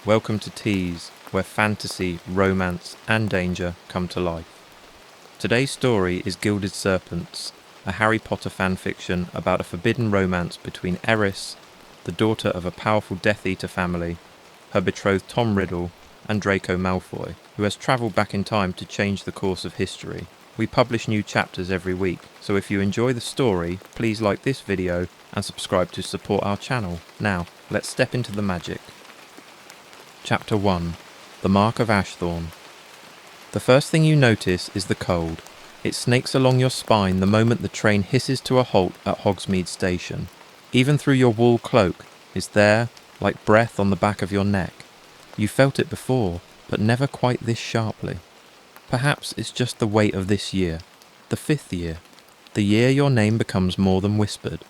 Welcome to Tease, where fantasy, romance, and danger come to life. Today's story is Gilded Serpents, a Harry Potter fanfiction about a forbidden romance between Eris, the daughter of a powerful Death Eater family, her betrothed Tom Riddle, and Draco Malfoy, who has travelled back in time to change the course of history. We publish new chapters every week, so if you enjoy the story, please like this video and subscribe to support our channel. Now, let's step into the magic. Chapter 1. The Mark of Ashthorne. The first thing you notice is the cold. It snakes along your spine the moment the train hisses to a halt at Hogsmeade Station. Even through your wool cloak, it's there, like breath on the back of your neck. You felt it before, but never quite this sharply. Perhaps it's just the weight of this year, the 5th year, the year your name becomes more than whispered.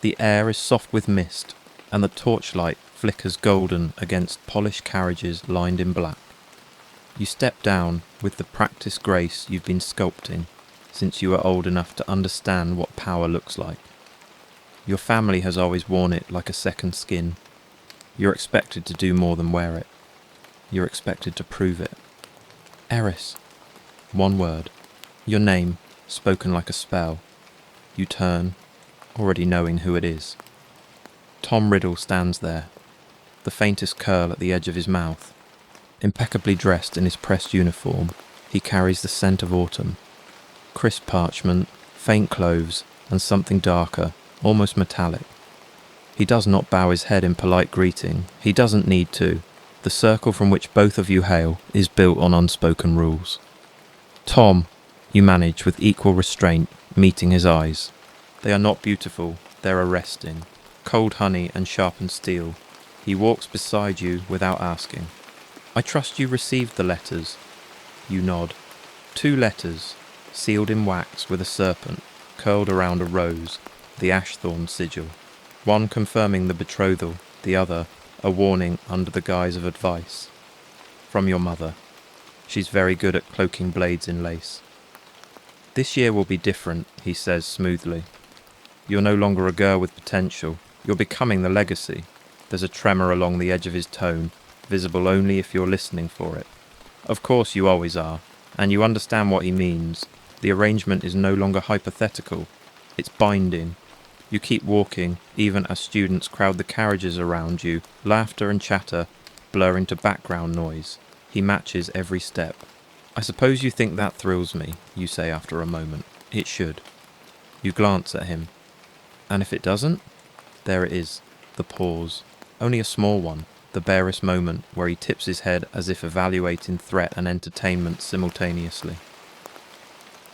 The air is soft with mist, and the torchlight flickers golden against polished carriages lined in black. You step down with the practiced grace you've been sculpting since you were old enough to understand what power looks like. Your family has always worn it like a second skin. You're expected to do more than wear it. You're expected to prove it. Eris. One word. Your name, spoken like a spell. You turn, already knowing who it is. Tom Riddle stands there, the faintest curl at the edge of his mouth. Impeccably dressed in his pressed uniform, he carries the scent of autumn. Crisp parchment, faint cloves, and something darker, almost metallic. He does not bow his head in polite greeting. He doesn't need to. The circle from which both of you hail is built on unspoken rules. Tom, you manage with equal restraint, meeting his eyes. They are not beautiful, they're arresting. Cold honey and sharpened steel. He walks beside you without asking. I trust you received the letters. You nod. 2 letters, sealed in wax with a serpent, curled around a rose, the Ashthorne sigil. One confirming the betrothal, the other a warning under the guise of advice. From your mother. She's very good at cloaking blades in lace. This year will be different, he says smoothly. You're no longer a girl with potential. You're becoming the legacy. There's a tremor along the edge of his tone, visible only if you're listening for it. Of course you always are, and you understand what he means. The arrangement is no longer hypothetical. It's binding. You keep walking, even as students crowd the carriages around you, laughter and chatter blur into background noise. He matches every step. I suppose you think that thrills me, you say after a moment. It should. You glance at him. And if it doesn't? There it is, the pause. Only a small one, the barest moment where he tips his head as if evaluating threat and entertainment simultaneously.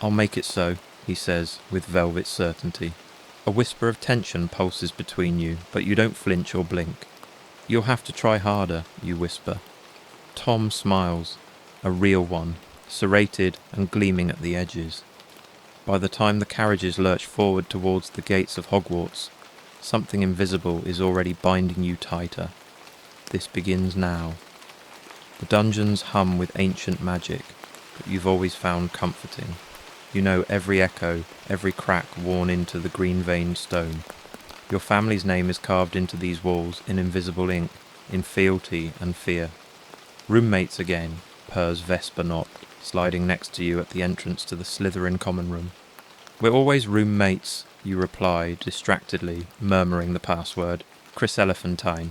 I'll make it so, he says, with velvet certainty. A whisper of tension pulses between you, but you don't flinch or blink. You'll have to try harder, you whisper. Tom smiles, a real one, serrated and gleaming at the edges. By the time the carriages lurch forward towards the gates of Hogwarts, something invisible is already binding you tighter. This begins now. The dungeons hum with ancient magic that you've always found comforting. You know every echo, every crack worn into the green-veined stone. Your family's name is carved into these walls in invisible ink, in fealty and fear. Roommates again, purrs Vesper Knot, sliding next to you at the entrance to the Slytherin common room. We're always roommates, you reply, distractedly, murmuring the password. Chryselephantine.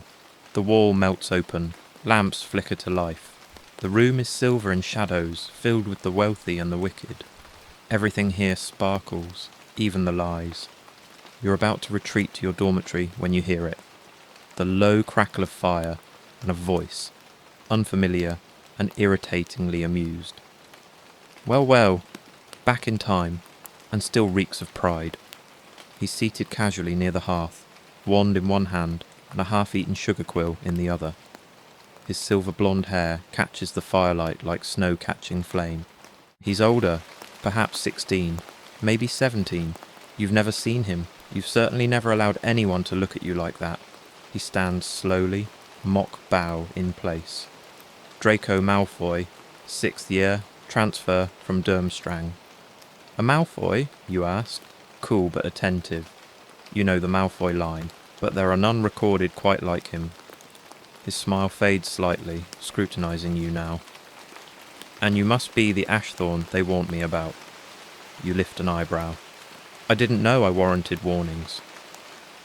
The wall melts open. Lamps flicker to life. The room is silver in shadows, filled with the wealthy and the wicked. Everything here sparkles, even the lies. You're about to retreat to your dormitory when you hear it. The low crackle of fire and a voice, unfamiliar and irritatingly amused. Well, back in time, and still reeks of pride. He's seated casually near the hearth, wand in one hand and a half-eaten sugar quill in the other. His silver blonde hair catches the firelight like snow catching flame. He's older, perhaps 16, maybe 17. You've never seen him. You've certainly never allowed anyone to look at you like that. He stands slowly, mock bow in place. Draco Malfoy, 6th year, transfer from Durmstrang. A Malfoy, you ask? Cool but attentive. You know the Malfoy line, but there are none recorded quite like him. His smile fades slightly, scrutinizing you now. And you must be the Ashthorne they warned me about. You lift an eyebrow. I didn't know I warranted warnings.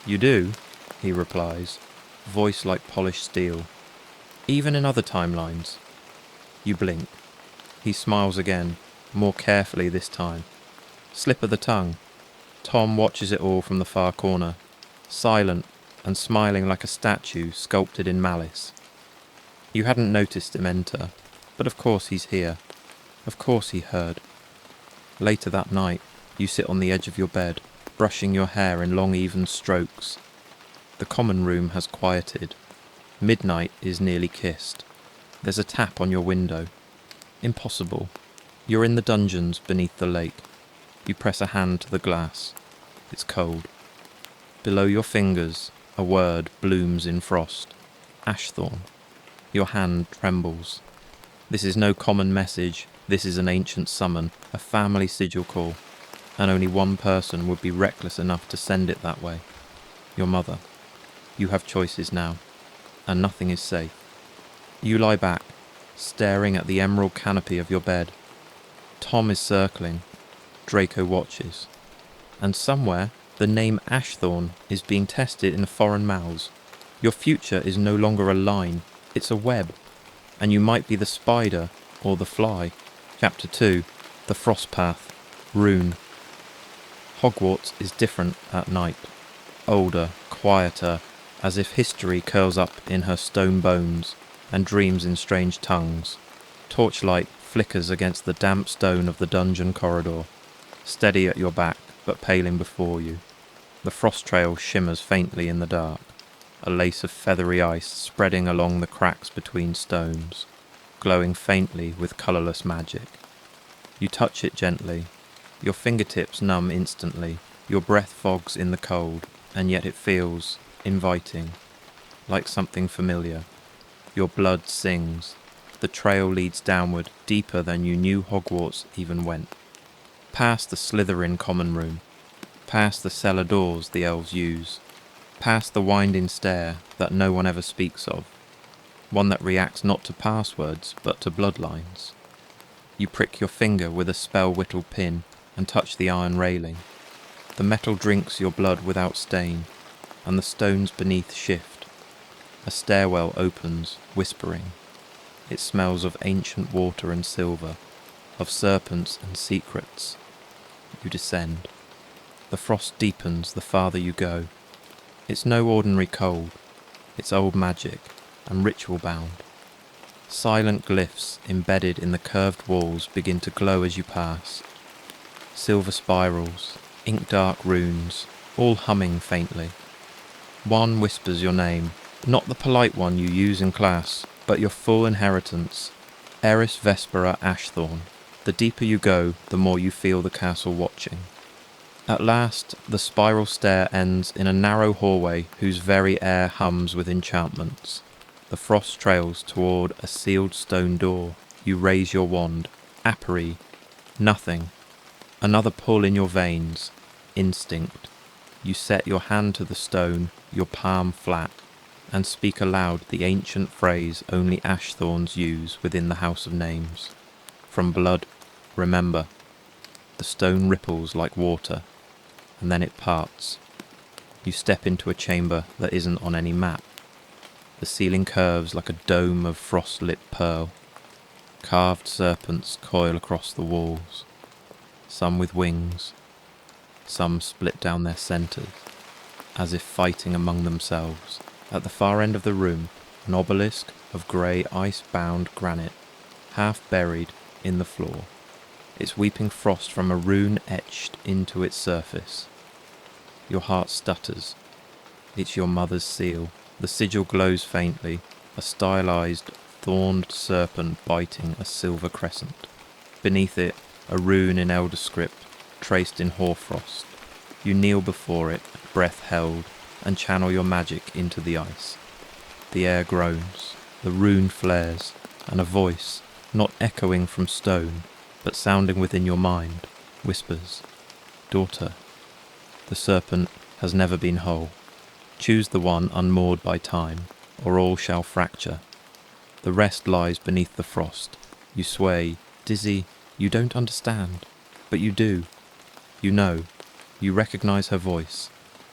You do, he replies, voice like polished steel. Even in other timelines. You blink. He smiles again, more carefully this time. Slip of the tongue. Tom watches it all from the far corner, silent and smiling like a statue sculpted in malice. You hadn't noticed him enter, but of course he's here. Of course he heard. Later that night, you sit on the edge of your bed, brushing your hair in long even strokes. The common room has quieted. Midnight is nearly kissed. There's a tap on your window. Impossible. You're in the dungeons beneath the lake. You press a hand to the glass. It's cold. Below your fingers, a word blooms in frost. Ashthorne. Your hand trembles. This is no common message. This is an ancient summon, a family sigil call, and only one person would be reckless enough to send it that way. Your mother. You have choices now, and nothing is safe. You lie back, staring at the emerald canopy of your bed. Tom is circling. Draco watches. And somewhere, the name Ashthorne is being tested in foreign mouths. Your future is no longer a line, it's a web. And you might be the spider or the fly. Chapter 2, The Frostpath, Rune. Hogwarts is different at night. Older, quieter, as if history curls up in her stone bones and dreams in strange tongues. Torchlight flickers against the damp stone of the dungeon corridor, steady at your back but paling before you. The frost trail shimmers faintly in the dark, a lace of feathery ice spreading along the cracks between stones, glowing faintly with colourless magic. You touch it gently. Your fingertips numb instantly. Your breath fogs in the cold, and yet it feels inviting, like something familiar. Your blood sings. The trail leads downward, deeper than you knew Hogwarts even went. Past the Slytherin common room, past the cellar doors the elves use, past the winding stair that no one ever speaks of, one that reacts not to passwords but to bloodlines. You prick your finger with a spell-whittled pin and touch the iron railing. The metal drinks your blood without stain, and the stones beneath shift. A stairwell opens, whispering. It smells of ancient water and silver, of serpents and secrets. You descend. The frost deepens the farther you go. It's no ordinary cold. It's old magic and ritual-bound. Silent glyphs embedded in the curved walls begin to glow as you pass. Silver spirals, ink-dark runes, all humming faintly. One whispers your name, not the polite one you use in class, but your full inheritance, Eris Ashthorne. The deeper you go, the more you feel the castle watching. At last, the spiral stair ends in a narrow hallway whose very air hums with enchantments. The frost trails toward a sealed stone door. You raise your wand. Apparee. Nothing. Another pull in your veins. Instinct. You set your hand to the stone, your palm flat, and speak aloud the ancient phrase only Ashthorns use within the House of Names. From blood, remember. The stone ripples like water, and then it parts. You step into a chamber that isn't on any map. The ceiling curves like a dome of frost-lit pearl. Carved serpents coil across the walls, some with wings, some split down their centres, as if fighting among themselves. At the far end of the room, an obelisk of grey ice-bound granite, half buried in the floor, its weeping frost from a rune etched into its surface. Your heart stutters. It's your mother's seal. The sigil glows faintly, a stylized, thorned serpent biting a silver crescent. Beneath it, a rune in Elder script, traced in hoarfrost. You kneel before it, breath held, and channel your magic into the ice. The air groans, the rune flares, and a voice, not echoing from stone, but sounding within your mind, whispers, "Daughter, the serpent has never been whole. Choose the one unmoored by time, or all shall fracture. The rest lies beneath the frost. You sway, dizzy, you don't understand, but you do. You know, you recognise her voice,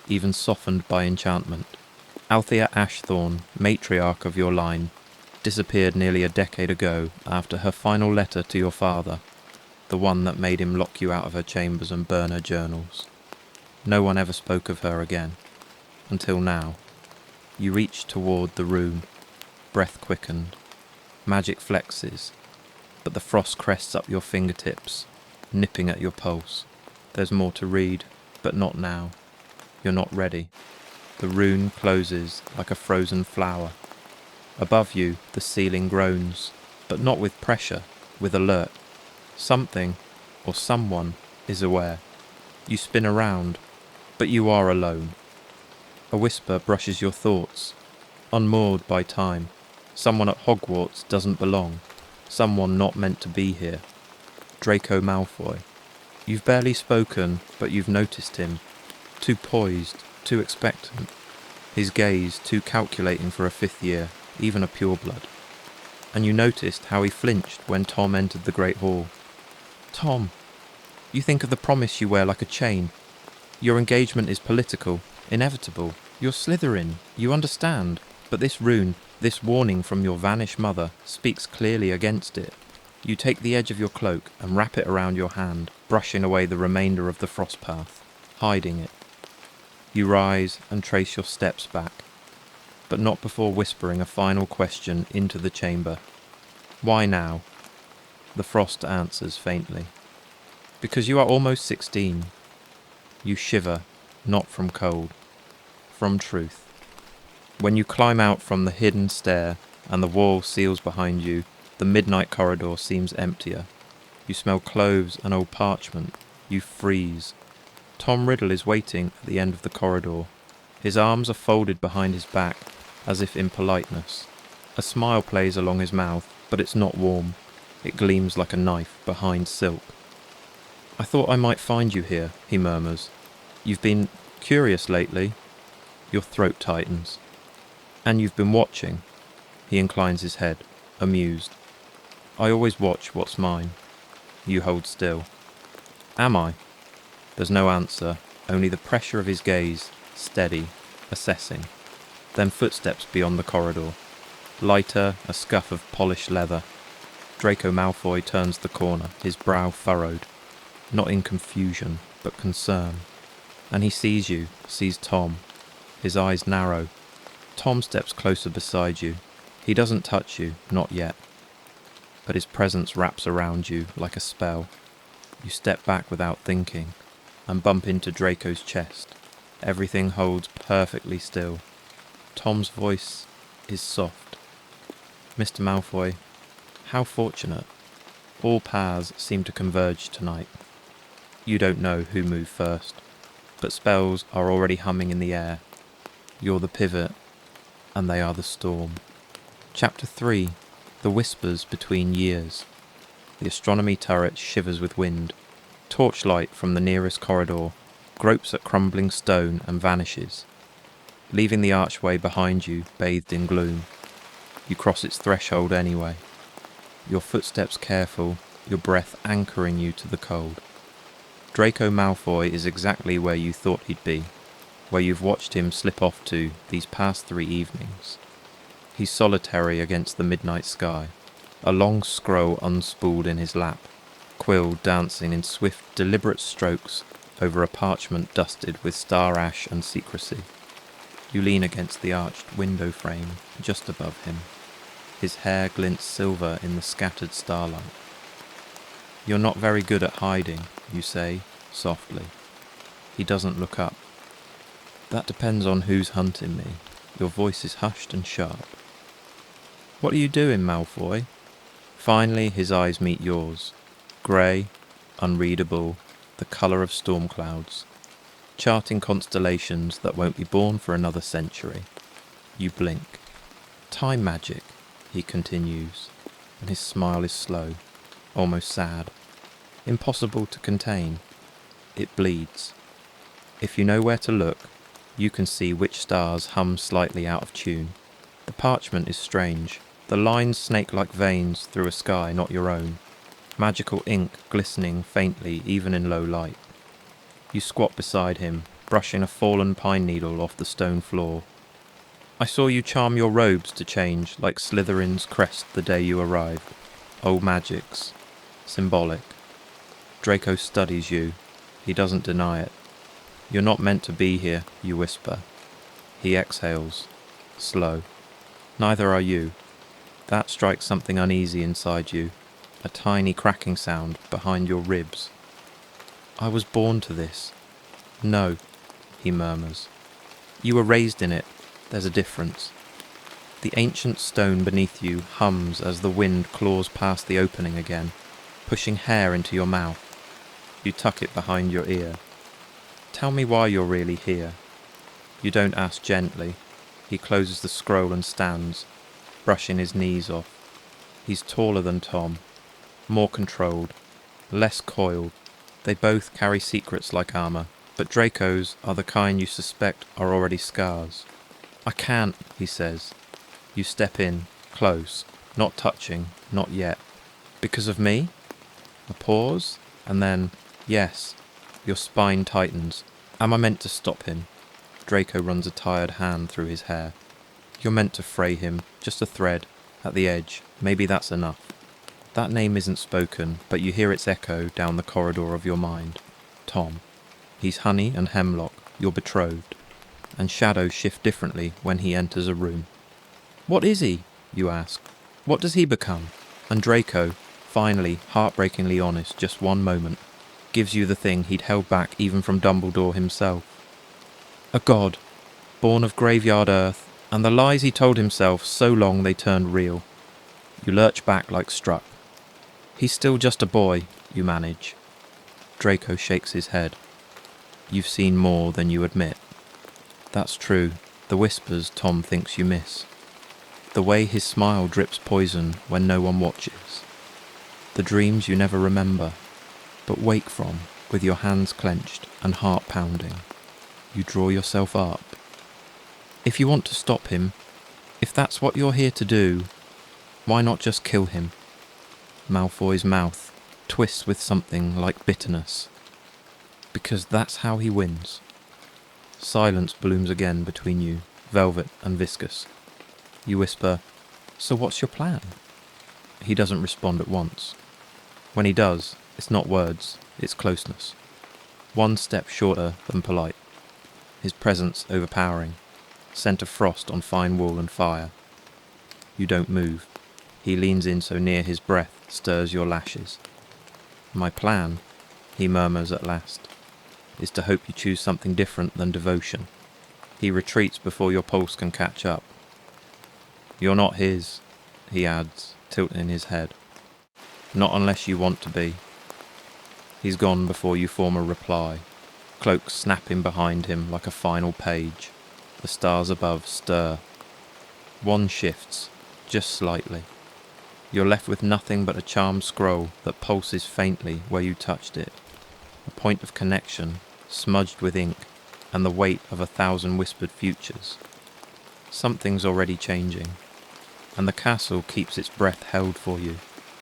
even softened by enchantment. Althea Ashthorne, matriarch of your line, disappeared nearly a decade ago after her final letter to your father, the one that made him lock you out of her chambers and burn her journals. No one ever spoke of her again, until now. You reach toward the rune, breath quickened, magic flexes, but the frost crests up your fingertips, nipping at your pulse. There's more to read, but not now. You're not ready. The rune closes like a frozen flower. Above you, the ceiling groans, but not with pressure, with alert. Something, or someone, is aware. You spin around, but you are alone. A whisper brushes your thoughts, unmoored by time. Someone at Hogwarts doesn't belong. Someone not meant to be here. Draco Malfoy. You've barely spoken, but you've noticed him. Too poised, too expectant. His gaze too calculating for a fifth year, even a pureblood. And you noticed how he flinched when Tom entered the Great Hall. Tom, you think of the promise you wear like a chain. Your engagement is political, inevitable. You're Slytherin, you understand. But this rune, this warning from your vanished mother, speaks clearly against it. You take the edge of your cloak and wrap it around your hand, brushing away the remainder of the Frostpath, hiding it. You rise and trace your steps back, but not before whispering a final question into the chamber. Why now? The frost answers faintly. Because you are almost 16. You shiver, not from cold, from truth. When you climb out from the hidden stair and the wall seals behind you, the midnight corridor seems emptier. You smell cloves and old parchment. You freeze. Tom Riddle is waiting at the end of the corridor. His arms are folded behind his back, as if in politeness. A smile plays along his mouth, but it's not warm. It gleams like a knife behind silk. I thought I might find you here, he murmurs. You've been curious lately. Your throat tightens. And you've been watching. He inclines his head, amused. I always watch what's mine. You hold still. Am I? There's no answer, only the pressure of his gaze, steady, assessing. Then footsteps beyond the corridor. Lighter, a scuff of polished leather. Draco Malfoy turns the corner, his brow furrowed. Not in confusion, but concern. And he sees you, sees Tom. His eyes narrow. Tom steps closer beside you. He doesn't touch you, not yet. But his presence wraps around you like a spell. You step back without thinking, and bump into Draco's chest. Everything holds perfectly still. Tom's voice is soft. Mr. Malfoy, how fortunate. All paths seem to converge tonight. You don't know who moved first, but spells are already humming in the air. You're the pivot, and they are the storm. Chapter 3. The Whispers Between Years. The astronomy turret shivers with wind. Torchlight from the nearest corridor gropes at crumbling stone and vanishes, leaving the archway behind you bathed in gloom. You cross its threshold anyway, your footsteps careful, your breath anchoring you to the cold. Draco Malfoy is exactly where you thought he'd be, where you've watched him slip off to these past 3 evenings. He's solitary against the midnight sky, a long scroll unspooled in his lap, quill dancing in swift, deliberate strokes over a parchment dusted with star ash and secrecy. You lean against the arched window frame just above him. His hair glints silver in the scattered starlight. You're not very good at hiding, you say, softly. He doesn't look up. That depends on who's hunting me. Your voice is hushed and sharp. What are you doing, Malfoy? Finally, his eyes meet yours. Grey, unreadable, the colour of storm clouds. Charting constellations that won't be born for another century. You blink. Time magic, he continues, and his smile is slow, almost sad. Impossible to contain. It bleeds. If you know where to look, you can see which stars hum slightly out of tune. The parchment is strange. The lines snake like veins through a sky not your own. Magical ink glistening faintly even in low light. You squat beside him, brushing a fallen pine needle off the stone floor. I saw you charm your robes to change like Slytherin's crest the day you arrived. Old magics. Symbolic. Draco studies you. He doesn't deny it. You're not meant to be here, you whisper. He exhales. Slow. Neither are you. That strikes something uneasy inside you. A tiny cracking sound behind your ribs. I was born to this. No, he murmurs. You were raised in it. There's a difference. The ancient stone beneath you hums as the wind claws past the opening again, pushing hair into your mouth. You tuck it behind your ear. Tell me why you're really here. You don't ask gently. He closes the scroll and stands, brushing his knees off. He's taller than Tom, more controlled, less coiled. They both carry secrets like armor, but Draco's are the kind you suspect are already scars. I can't, he says. You step in, close, not touching, not yet. Because of me? A pause, and then, yes. Your spine tightens. Am I meant to stop him? Draco runs a tired hand through his hair. You're meant to fray him, just a thread, at the edge. Maybe that's enough. That name isn't spoken, but you hear its echo down the corridor of your mind. Tom. He's honey and hemlock, your betrothed. And shadows shift differently when he enters a room. What is he? You ask. What does he become? And Draco, finally, heartbreakingly honest, just one moment, gives you the thing he'd held back even from Dumbledore himself. A god, born of graveyard earth, and the lies he told himself so long they turned real. You lurch back like struck. He's still just a boy, you manage. Draco shakes his head. You've seen more than you admit. That's true, the whispers Tom thinks you miss. The way his smile drips poison when no one watches. The dreams you never remember, but wake from with your hands clenched and heart pounding. You draw yourself up. If you want to stop him, if that's what you're here to do, why not just kill him? Malfoy's mouth twists with something like bitterness. Because that's how he wins. Silence blooms again between you, velvet and viscous. You whisper, so what's your plan? He doesn't respond at once. When he does, it's not words, it's closeness. One step shorter than polite. His presence overpowering. Scent of frost on fine wool and fire. You don't move. He leans in so near his breath stirs your lashes. My plan, he murmurs at last, is to hope you choose something different than devotion. He retreats before your pulse can catch up. You're not his, he adds, tilting his head. Not unless you want to be. He's gone before you form a reply, cloaks snapping behind him like a final page. The stars above stir. One shifts, just slightly. You're left with nothing but a charmed scroll that pulses faintly where you touched it. A point of connection, smudged with ink, and the weight of 1,000 whispered futures. Something's already changing, and the castle keeps its breath held for you.